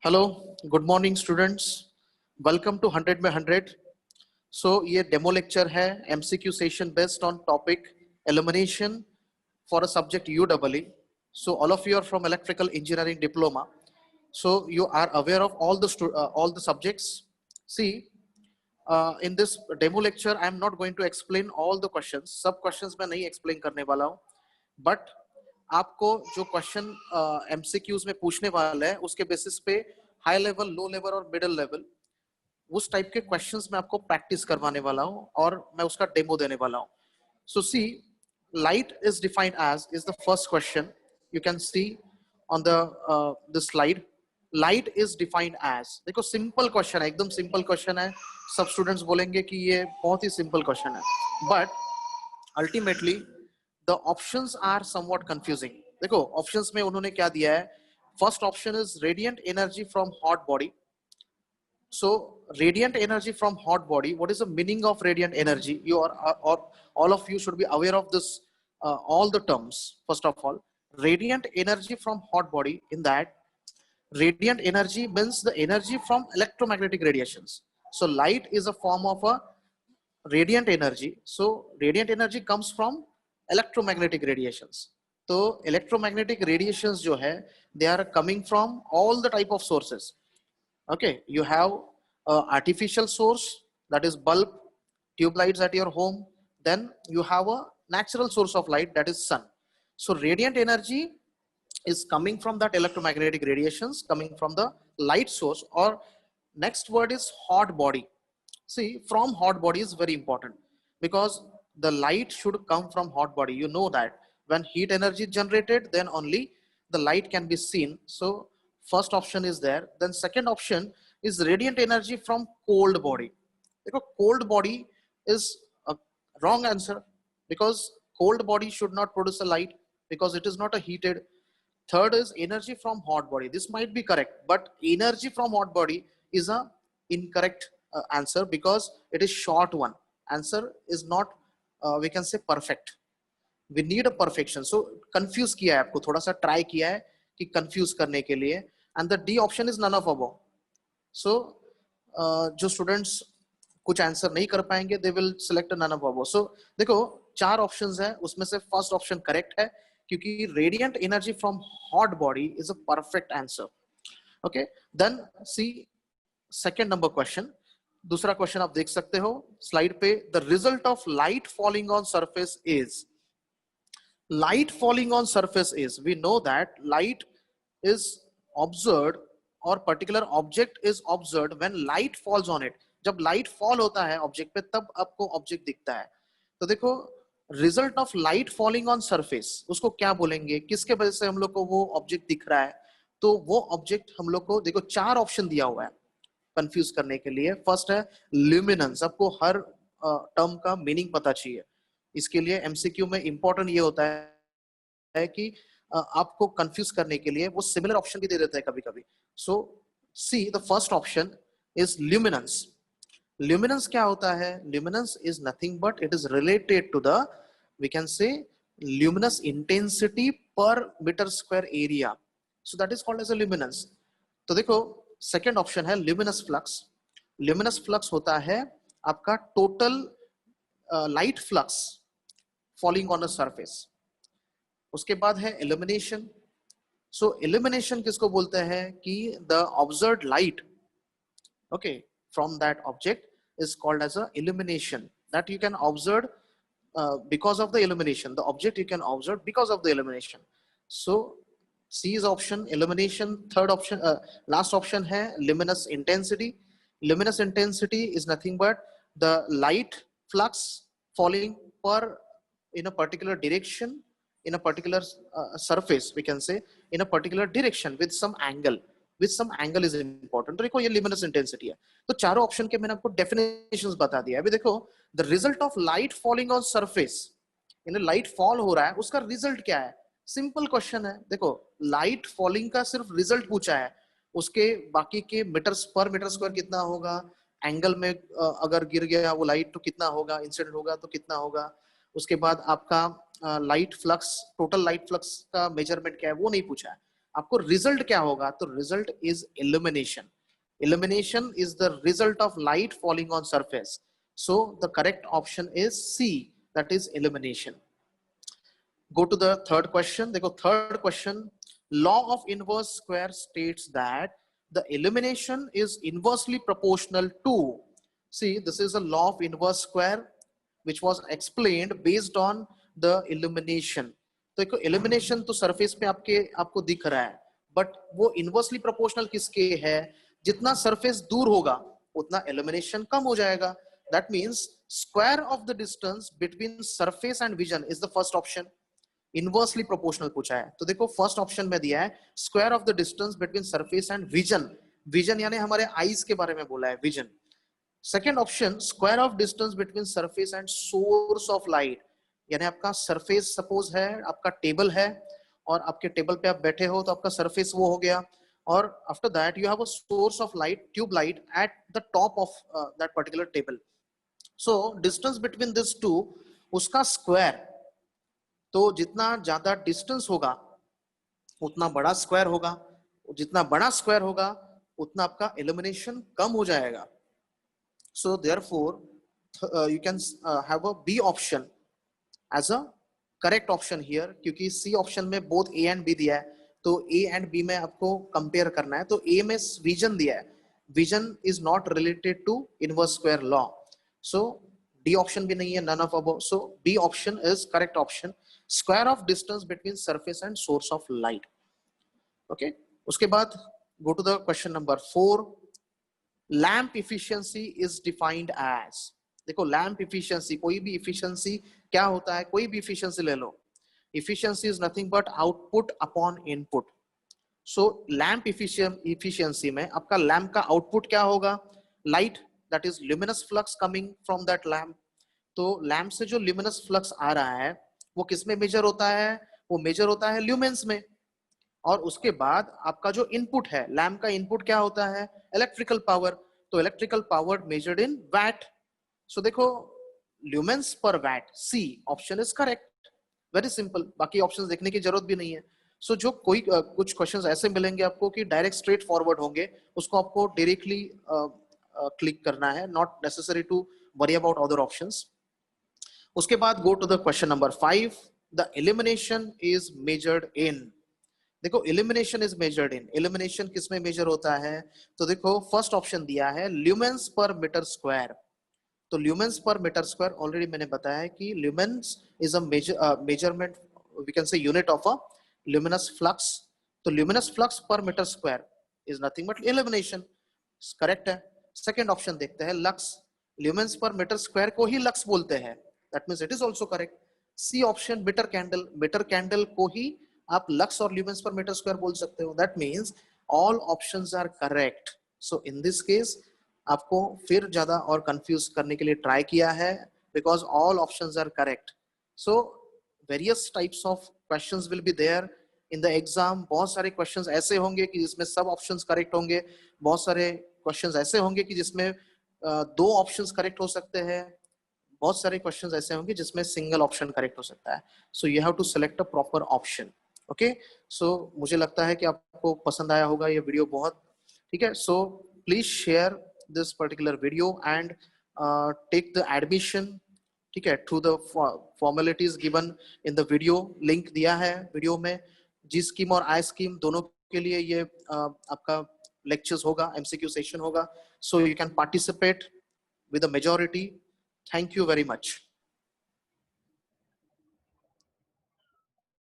Hello, good morning students. Welcome to 100 में 100। ये demo lecture है MCQ session based on topic elimination for a subject UW. All of you are from electrical engineering diploma, you are aware of all the subjects. See, in this demo lecture I am not going to explain all the questions, सब questions मैं नहीं explain करने वाला हूँ, but आपको जो question MCQs में पूछने वाला है उसके बेसिस पे हाई लेवल, लो लेवल और मिडिल लेवल उस टाइप के क्वेश्चंस मैं आपको प्रैक्टिस करवाने वाला हूं और मैं उसका डेमो देने वाला हूं। So see, light is defined as is the first question you can see on the slide. Light is defined as, देखो सिंपल क्वेश्चन है, एकदम सिंपल क्वेश्चन है। सब स्टूडेंट्स बोलेंगे कि ये बहुत ही सिंपल क्वेश्चन है, but ultimately the options are somewhat confusing. देखो ऑप्शंस में उन्होंने क्या दिया है। First option is radiant energy from hot body. So radiant energy from hot body, what is the meaning of radiant energy? You are or all of you should be aware of this, all the terms. First of all, radiant energy from hot body, in that radiant energy means the energy from electromagnetic radiations. So light is a form of a radiant energy. So radiant energy comes from electromagnetic radiations. So electromagnetic radiations जो है, they are coming from all the type of sources. Okay, you have artificial source, that is bulb, tube lights at your home. Then you have a natural source of light, that is sun. So radiant energy is coming from that electromagnetic radiations coming from the light source. Or next word is hot body. See, from hot body is very important because the light should come from hot body. You know that when heat energy is generated, then only the light can be seen. So first option is there. Then second option is radiant energy from cold body. Because cold body is a wrong answer, because cold body should not produce a light because it is not a heated. Third is energy from hot body. This might be correct, but energy from hot body is a incorrect answer because it is short one. Answer is not, we can say, perfect. We need a perfection. So confuse किया है आपको, थोड़ा सा try किया है कि confuse करने के लिए. And the D option is none of above. So जो students कुछ आंसर नहीं कर पाएंगे, they will select none of above. So देखो चार ऑप्शंस है, उसमें से फर्स्ट ऑप्शन करेक्ट है क्योंकि radiant energy from hot body is a perfect answer. Okay, then C second number question. दूसरा क्वेश्चन आप देख सकते हो स्लाइड पे. The result of light falling on surface is, light falling on surface is, we know that light is observed or particular object is observed when light falls on it. जब light fall होता है object पे तब आपको object दिखता है. तो देखो result of light falling on surface उसको क्या बोलेंगे, किसके वजह से हम लोग को वो object दिख रहा है. तो वो object हम लोग को, देखो चार ऑप्शन दिया हुआ है कंफ्यूज करने के लिए. फर्स्ट है ल्यूमिनेंस. आपको हर टर्म का मीनिंग पता चाहिए. इसके लिए एमसीक्यू में इंपॉर्टेंट ये होता है कि आपको कंफ्यूज करने के लिए वो सिमिलर ऑप्शन भी दे देते हैं कभी कभी. So see, the first option is luminance. Luminance क्या होता है? Luminance is nothing but it is related to the, we can say, luminous intensity per metre square area. So that is called as a luminance. तो देखो second option है luminous flux. Luminous flux होता है आपका total light flux falling on a surface. उसके बाद है illumination. सो illumination किसको बोलते हैं कि the observed light, okay, from that object is called as a illumination, that you can observe because of the illumination. The object you can observe because of the illumination. So C is option illumination. Third option, last option है luminous intensity. Luminous intensity is nothing but the light flux falling per in a particular direction, in a particular surface, we can say, in a particular direction with some angle. With some angle is important. तो देखो ये luminous intensity है. तो चारों option के मैंने आपको definitions बता दिया. अभी देखो the result of light falling on surface, यानी लाइट फॉल हो रहा है, उसका रिजल्ट क्या है? सिंपल क्वेश्चन है. देखो लाइट फॉलिंग का सिर्फ रिजल्ट पूछा है, उसके बाकी के मीटर्स पर मीटर स्क्वायर कितना होगा, एंगल में अगर गिर गया वो लाइट तो कितना होगा, इंसिडेंट होगा तो कितना होगा. उसके बाद आपका light flux, total light flux का मेजरमेंट क्या है, वो नहीं पूछा है. आपको रिजल्ट क्या होगा? तो result is illumination. Illumination is the result of light falling on surface. So the correct option is C, that is illumination. Go to the third question. देखो third question, law of inverse square states that the illumination is inversely proportional to, see this is a law of inverse square which was explained based on the illumination. तो देखो illumination तो surface पे आपको दिख रहा है, but वो inversely proportional किसके है? जितना surface दूर होगा उतना illumination कम हो जाएगा. That means square of the distance between surface and vision is the first option. Inversely proportional पूछा है, तो देखो फर्स्ट ऑप्शन में दिया है square of the distance between surface and vision. Vision यानी हमारे आईज के बारे में बोला है, vision. Second option square of distance between surface and source of light, यानी आपका सरफेस सपोज है, आपका टेबल है और आपके टेबल पे आप बैठे हो तो आपका सरफेस वो हो गया, और after that you have a source of light, tube light at the top of that particular table. So distance between this two, उसका स्क्वायर, तो जितना ज्यादा डिस्टेंस होगा उतना बड़ा स्क्वायर होगा, जितना बड़ा स्क्वायर होगा उतना आपका इल्यूमिनेशन कम हो जाएगा. So therefore you can have a B option as a correct option here, क्योंकि सी ऑप्शन में बोथ ए एंड बी दिया है, तो ए एंड बी में आपको कंपेयर करना है. तो ए में विजन दिया है, vision is not related to inverse square law, so D option भी नहीं है, none of above. So B option is correct option, square of distance between surface and source of light. Okay, उसके बाद go to the question number 4. Lamp efficiency is defined as, देखो lamp efficiency, कोई भी efficiency क्या होता है, कोई भी इफिशियंसी ले लो, efficiency is nothing but output upon input. So lamp efficiency में आपका लैंप का आउटपुट क्या होगा? Light, that is luminous flux coming from that lamp. तो लैंप से जो ल्यूमिनस फ्लक्स आ रहा है वो किस में मेजर होता है? वो मेजर होता है ल्यूमेंस में. और उसके बाद आपका जो इनपुट है, लैंप का इनपुट क्या होता है? Electrical power. तो electrical power measured in watt. So देखो lumens per watt, C option is correct, very simple, बाकी ऑप्शंस देखने की जरूरत भी नहीं है. सो जो कोई कुछ क्वेश्चंस ऐसे मिलेंगे आपको कि डायरेक्ट स्ट्रेट फॉरवर्ड होंगे, उसको आपको डायरेक्टली क्लिक करना है, not necessary to worry about other options. उसके बाद go to the question number 5. The illumination is measured in, देखो illumination is measured in, illumination किस में मेजर होता है? तो देखो फर्स्ट ऑप्शन दिया है ल्यूमेंस पर मीटर स्क्वायर. तो lumens per metre square already मैंने बताया कि lumens is a measurement, we can say unit of a luminous flux. तो luminous flux per metre square is nothing but illumination, correct है. Second option देखते हैं lux, lumens per metre square को ही lux बोलते हैं, that means it is also correct. C option metre candle, metre candle को ही आप लक्स और ल्यूमेंस पर मीटर स्क्वायर बोल सकते हो. that means all options are correct. so in this case आपको फिर ज्यादा और कंफ्यूज करने के लिए ट्राई किया है, because all options are correct. so various types of questions will be there in the exam. बहुत सारे questions ऐसे होंगे कि जिसमें सब options correct होंगे, बहुत सारे questions ऐसे होंगे कि जिसमें दो options correct हो सकते हैं, बहुत सारे क्वेश्चंस ऐसे होंगे जिसमें सिंगल ऑप्शन करेक्ट हो सकता है. So you have to select a proper option. Okay, so मुझे लगता है कि आपको पसंद आया होगा ये वीडियो बहुत, ठीक है. So please share this particular video and take the admission, ठीक है, through the formalities given in the video. Link दिया है वीडियो में, जी स्कीम और आई स्कीम दोनों के लिए ये आपका लेक्चर्स होगा, एमसीक्यू सेशन होगा. So you can participate with the majority. Thank you very much.